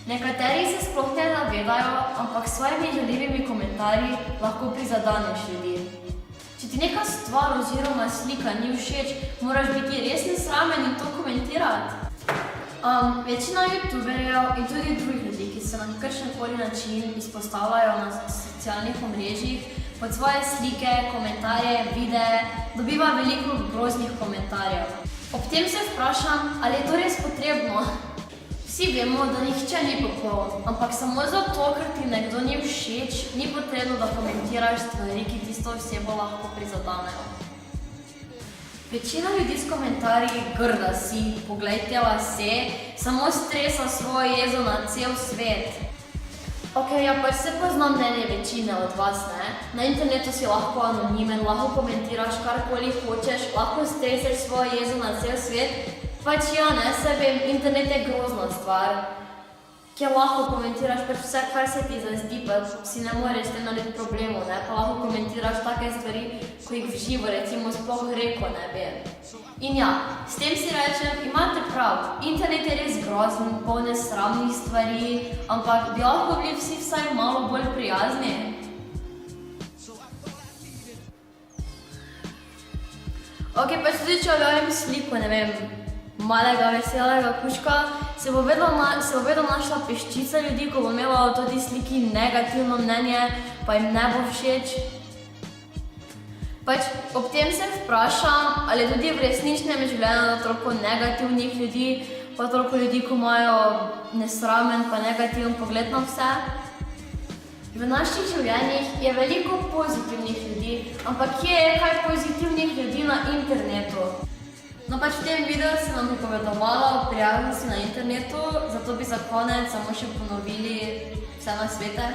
Nekateri se sploh ne zavedajo, ampak s svojimi žaljivimi komentarji lahko prizadeneš ljudi. Če ti neka stvar oziroma slika ni všeč, moraš biti res nesramen in to komentirati. Večina youtuberjev in tudi drugih ljudi, ki se na kakršenkoli način izpostavljajo na socialnih omrežjih, pod svoje slike, komentarje, videe, dobiva veliko groznih komentarjev. Ob tem se vprašam, ali je to res potrebno? Vsi vemo, da nihče ni popoln, ampak samo zato, ker ti nekdo ni všeč, ni potrebno, da komentiraš stvari, ki tisto osebo lahko prizadenejo. Večina ljudi s komentarji grda si, poglejte lase, samo stresa svojo jezo na cel svet. Ja, pač se poznam mnenje večine od vas, ne? Na internetu si lahko anonimen, lahko komentiraš karkoli hočeš, lahko streseš svojo jezo na cel svet. Pač ja, ne, vem, internet je grozna stvar, kjer lahko komentiraš pač vse, kar se ti zazdi, pa si ne moreš s tem narediti problemov, ne? Pa lahko komentiraš take stvari, ko jih v živo, recimo, sploh reko ne bi. In ja, s tem si rečem, imate prav, internet je res grozen, poln nesramnih stvari, ampak bi lahko bili vsi vsaj malo bolj prijazni. Pač tudi če objavim sliko, ne vem, malega veselega kužka, se bo vedno našla peščica ljudi, ko bo imela o toti sliki negativno mnenje, pa jim ne bo všeč. Pač ob tem se vprašam, ali tudi v resničnem življenju toliko negativnih ljudi, pa toliko ljudi, ko imajo nesramen pa negativen pogled na vse. V naših življenjih je veliko pozitivnih ljudi, ampak kje je kaj pozitivnih ljudi na internetu? No pač v tem videu sem vam pripovedovala o prijavnosti na internetu, zato bi za konec samo še ponovili vse nasvete.